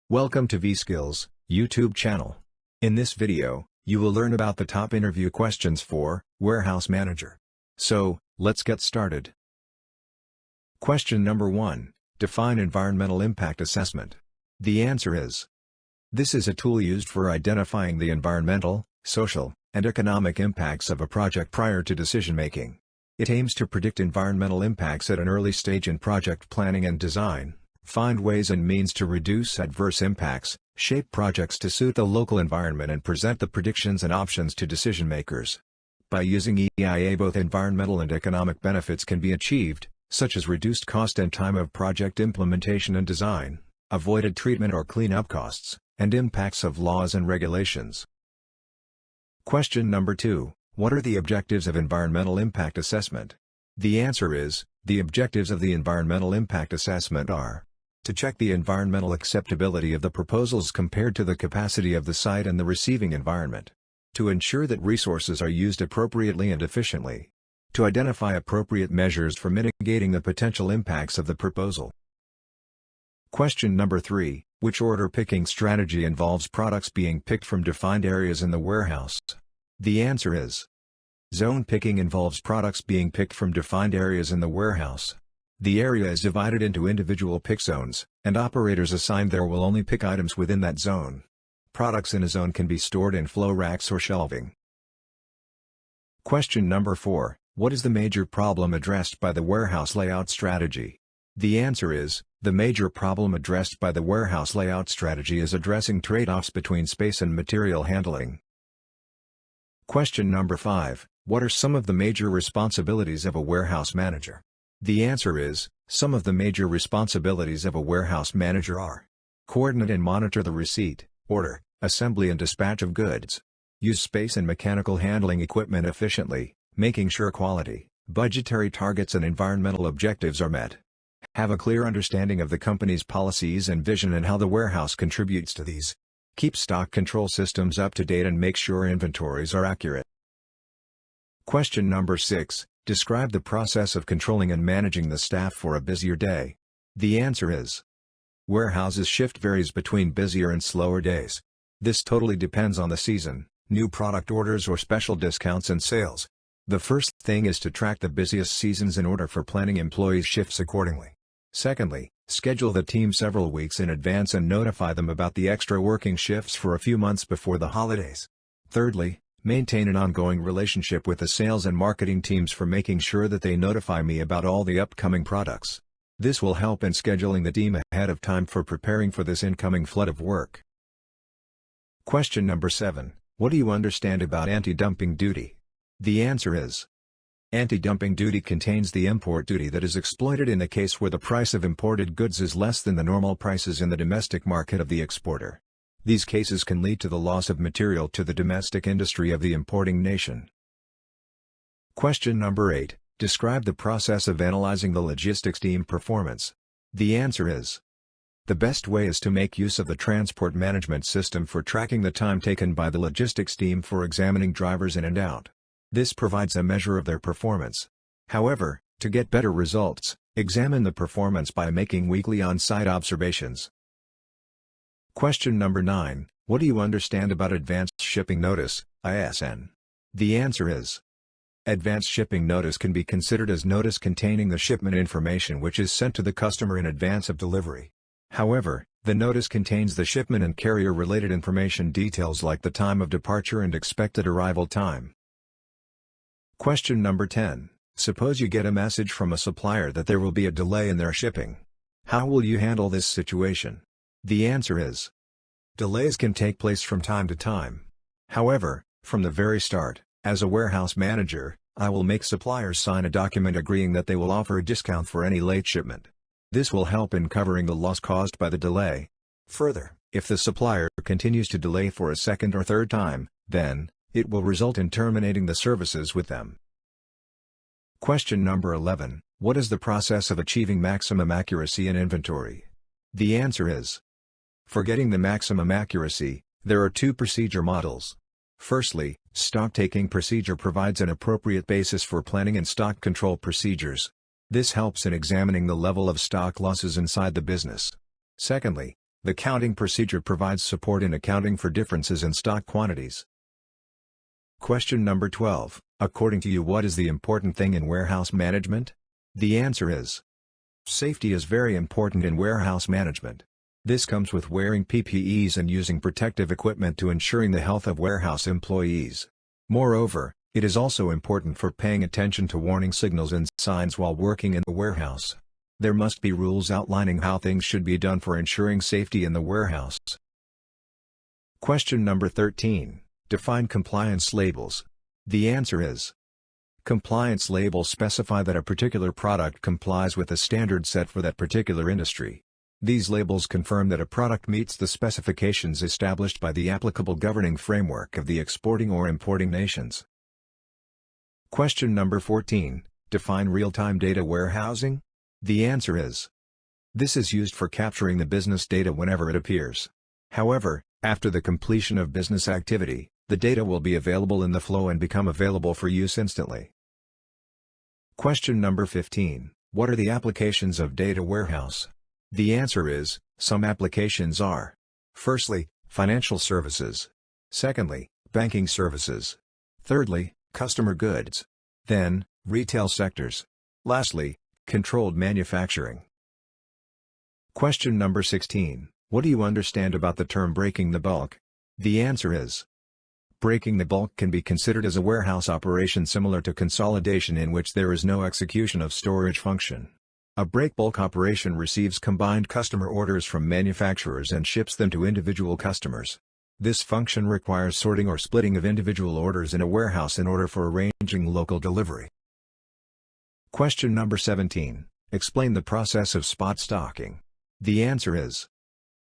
Welcome to Vskills YouTube channel. In this video, you will learn about the top interview questions for warehouse manager. So, let's get started. Question number 1. Define environmental impact assessment. The answer is: this is a tool used for identifying the environmental, social, and economic impacts of a project prior to decision making. It aims to predict environmental impacts at an early stage in project planning and design, find ways and means to reduce adverse impacts, shape projects to suit the local environment and present the predictions and options to decision makers. By using EIA, both environmental and economic benefits can be achieved, such as reduced cost and time of project implementation and design, avoided treatment or cleanup costs, and impacts of laws and regulations. Question number 2. What are the objectives of environmental impact assessment? The answer is: the objectives of the environmental impact assessment are to check the environmental acceptability of the proposals compared to the capacity of the site and the receiving environment, to ensure that resources are used appropriately and efficiently, to identify appropriate measures for mitigating the potential impacts of the proposal. Question number 3. Which order picking strategy involves products being picked from defined areas in the warehouse? The answer is: zone picking involves products being picked from defined areas in the warehouse. The area is divided into individual pick zones, and operators assigned there will only pick items within that zone. Products in a zone can be stored in flow racks or shelving. Question number 4. What is the major problem addressed by the warehouse layout strategy? The answer is: the major problem addressed by the warehouse layout strategy is addressing trade-offs between space and material handling. Question number 5. What are some of the major responsibilities of a warehouse manager? The answer is: some of the major responsibilities of a warehouse manager are: coordinate and monitor the receipt, order, assembly and dispatch of goods. Use space and mechanical handling equipment efficiently, making sure quality, budgetary targets and environmental objectives are met. Have a clear understanding of the company's policies and vision and how the warehouse contributes to these. Keep stock control systems up to date and make sure inventories are accurate. Question number 6. Describe the process of controlling and managing the staff for a busier day. The answer is: warehouses shift varies between busier and slower days. This totally depends on the season, new product orders or special discounts and sales. The first thing is to track the busiest seasons in order for planning employees' shifts accordingly. Secondly, schedule the team several weeks in advance and notify them about the extra working shifts for a few months before the holidays. Thirdly, maintain an ongoing relationship with the sales and marketing teams for making sure that they notify me about all the upcoming products. This will help in scheduling the team ahead of time for preparing for this incoming flood of work. Question number 7. What do you understand about anti-dumping duty? The answer is: anti-dumping duty contains the import duty that is exploited in the case where the price of imported goods is less than the normal prices in the domestic market of the exporter. These cases can lead to the loss of material to the domestic industry of the importing nation. Question number 8. Describe the process of analyzing the logistics team performance. The answer is: the best way is to make use of the transport management system for tracking the time taken by the logistics team for examining drivers in and out. This provides a measure of their performance. However, to get better results, examine the performance by making weekly on-site observations. Question number 9. What do you understand about Advanced Shipping Notice, ISN? The answer is: Advanced Shipping Notice can be considered as notice containing the shipment information which is sent to the customer in advance of delivery. However, the notice contains the shipment and carrier-related information details like the time of departure and expected arrival time. Question number 10. Suppose you get a message from a supplier that there will be a delay in their shipping. How will you handle this situation? The answer is: delays can take place from time to time. However, from the very start, as a warehouse manager, I will make suppliers sign a document agreeing that they will offer a discount for any late shipment. This will help in covering the loss caused by the delay. Further, if the supplier continues to delay for a second or third time, then it will result in terminating the services with them. Question number 11. What is the process of achieving maximum accuracy in inventory? The answer is: for getting the maximum accuracy, there are two procedure models. Firstly, stock-taking procedure provides an appropriate basis for planning and stock control procedures. This helps in examining the level of stock losses inside the business. Secondly, The counting procedure provides support in accounting for differences in stock quantities. Question number 12. According to you, what is the important thing in warehouse management? The answer is: safety is very important in warehouse management. This comes with wearing PPEs and using protective equipment to ensuring the health of warehouse employees. Moreover, it is also important for paying attention to warning signals and signs while working in the warehouse. There must be rules outlining how things should be done for ensuring safety in the warehouse. Question number 13. Define compliance labels. The answer is: compliance labels specify that a particular product complies with a standard set for that particular industry. These labels confirm that a product meets the specifications established by the applicable governing framework of the exporting or importing nations. Question number 14. Define real-time data warehousing. The answer is: this is used for capturing the business data whenever it appears. However, after the completion of business activity, the data will be available in the flow and become available for use instantly. Question number 15. What are the applications of data warehouse? The answer is: some applications are: firstly, financial services; secondly, banking services; thirdly, customer goods; then, retail sectors; lastly, controlled manufacturing. Question number 16. What do you understand about the term breaking the bulk? The answer is: breaking the bulk can be considered as a warehouse operation similar to consolidation, in which there is no execution of storage function. A break bulk operation receives combined customer orders from manufacturers and ships them to individual customers. This function requires sorting or splitting of individual orders in a warehouse in order for arranging local delivery. Question number 17. Explain the process of spot stocking. The answer is: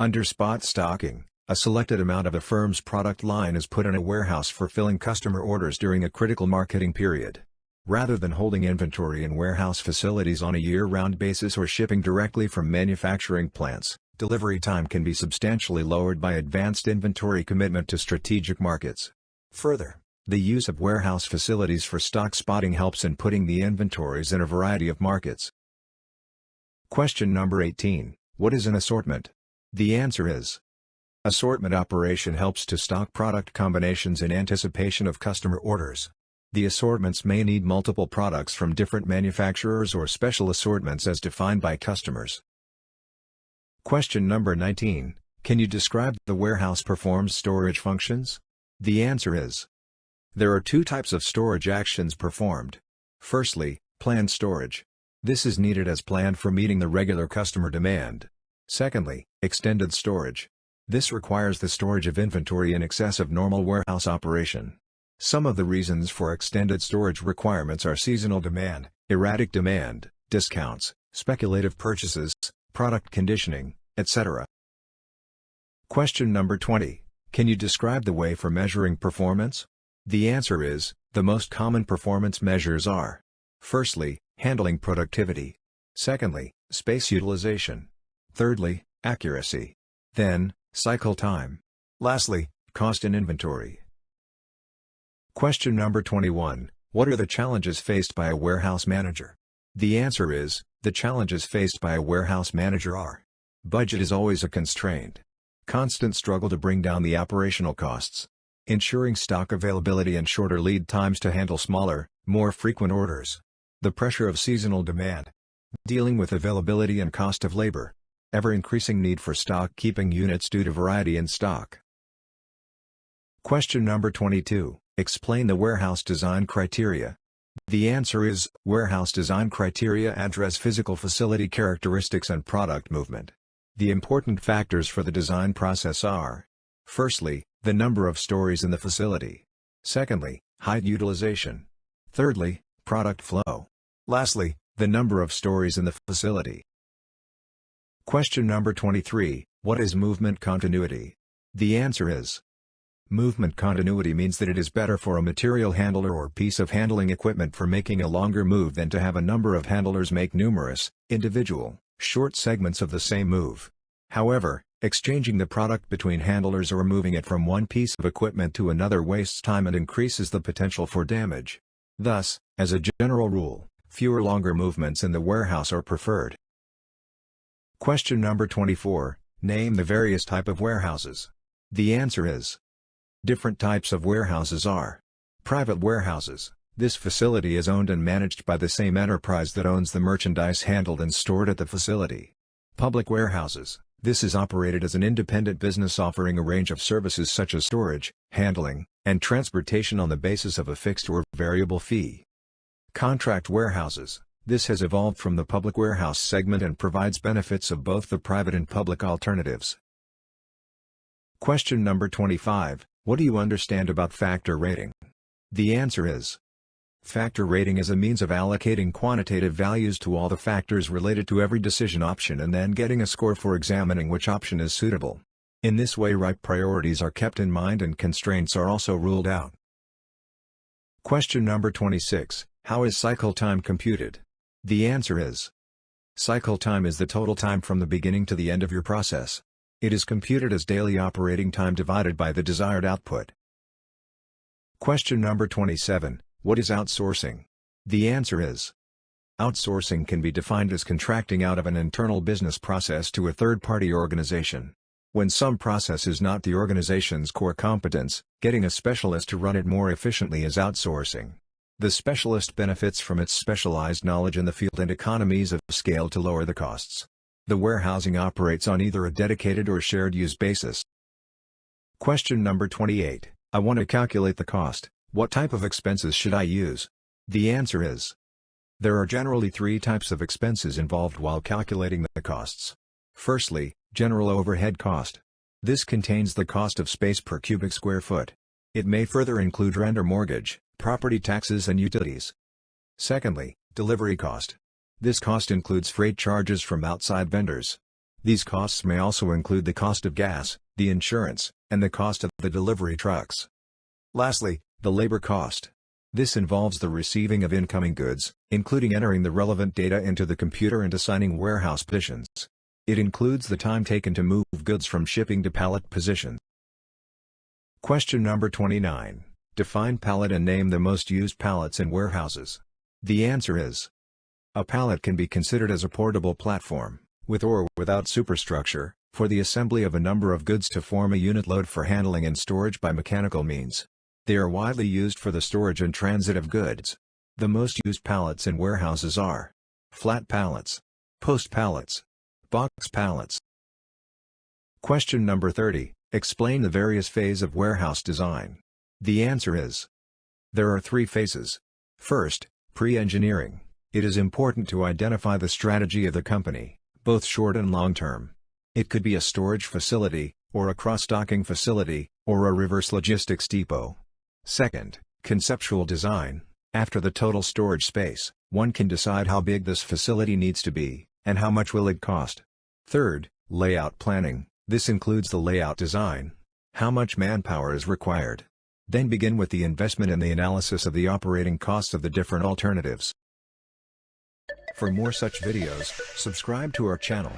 under spot stocking, a selected amount of a firm's product line is put in a warehouse for filling customer orders during a critical marketing period. Rather than holding inventory in warehouse facilities on a year-round basis or shipping directly from manufacturing plants, delivery time can be substantially lowered by advanced inventory commitment to strategic markets. Further, the use of warehouse facilities for stock spotting helps in putting the inventories in a variety of markets. Question number 18. What is an assortment? The answer is: assortment operation helps to stock product combinations in anticipation of customer orders. The assortments may need multiple products from different manufacturers or special assortments as defined by customers. Question number 19. Can you describe the warehouse performs storage functions? The answer is: there are two types of storage actions performed. Firstly, planned storage. This is needed as planned for meeting the regular customer demand. Secondly, extended storage. This requires the storage of inventory in excess of normal warehouse operation. Some of the reasons for extended storage requirements are seasonal demand, erratic demand, discounts, speculative purchases, product conditioning, etc. Question number 20. Can you describe the way for measuring performance? The answer is: the most common performance measures are: firstly, handling productivity; secondly, space utilization; thirdly, accuracy; then, cycle time; lastly, cost in inventory. Question number 21. What are the challenges faced by a warehouse manager? The answer is: the challenges faced by a warehouse manager are: budget is always a constraint; constant struggle to bring down the operational costs; ensuring stock availability and shorter lead times to handle smaller, more frequent orders; the pressure of seasonal demand; dealing with availability and cost of labor; ever-increasing need for stock-keeping units due to variety in stock. Question number 22. Explain the warehouse design criteria. The answer is: warehouse design criteria address physical facility characteristics and product movement. The important factors for the design process are: firstly, the number of stories in the facility; secondly, height utilization; thirdly, product flow; lastly, the number of stories in the facility. Question number 23. What is movement continuity? The answer is: movement continuity means that it is better for a material handler or piece of handling equipment for making a longer move than to have a number of handlers make numerous, individual, short segments of the same move. However, exchanging the product between handlers or moving it from one piece of equipment to another wastes time and increases the potential for damage. Thus, as a general rule, fewer longer movements in the warehouse are preferred. Question number 24. Name the various types of warehouses. The answer is: different types of warehouses are private warehouses. This facility is owned and managed by the same enterprise that owns the merchandise handled and stored at the facility. Public warehouses. This is operated as an independent business offering a range of services such as storage, handling, and transportation on the basis of a fixed or variable fee. Contract warehouses. This has evolved from the public warehouse segment and provides benefits of both the private and public alternatives. Question number 25. What do you understand about factor rating? The answer is: factor rating is a means of allocating quantitative values to all the factors related to every decision option and then getting a score for examining which option is suitable. In this way, right priorities are kept in mind and constraints are also ruled out. Question number 26. How is cycle time computed? The answer is: cycle time is the total time from the beginning to the end of your process. It is computed as daily operating time divided by the desired output. Question number 27. What is outsourcing? The answer is: outsourcing can be defined as contracting out of an internal business process to a third-party organization. When some process is not the organization's core competence, getting a specialist to run it more efficiently is outsourcing. The specialist benefits from its specialized knowledge in the field and economies of scale to lower the costs. The warehousing operates on either a dedicated or shared use basis. Question number 28. I want to calculate the cost. What type of expenses should I use? The answer is: there are generally three types of expenses involved while calculating the costs. Firstly, general overhead cost. This contains the cost of space per cubic square foot. It may further include rent or mortgage, property taxes and utilities. Secondly, delivery cost. This cost includes freight charges from outside vendors. These costs may also include the cost of gas, the insurance, and the cost of the delivery trucks. Lastly, the labor cost. This involves the receiving of incoming goods, including entering the relevant data into the computer and assigning warehouse positions. It includes the time taken to move goods from shipping to pallet position. Question number 29. Define pallet and name the most used pallets in warehouses. The answer is: a pallet can be considered as a portable platform, with or without superstructure, for the assembly of a number of goods to form a unit load for handling and storage by mechanical means. They are widely used for the storage and transit of goods. The most used pallets in warehouses are flat pallets, post pallets, box pallets. Question number 30. Explain the various phases of warehouse design. The answer is: there are three phases. First, pre-engineering. It is important to identify the strategy of the company, both short and long term. It could be a storage facility, or a cross-docking facility, or a reverse logistics depot. Second, conceptual design. After the total storage space, one can decide how big this facility needs to be, and how much will it cost. Third, layout planning. This includes the layout design. How much manpower is required. Then begin with the investment and the analysis of the operating costs of the different alternatives. For more such videos, subscribe to our channel.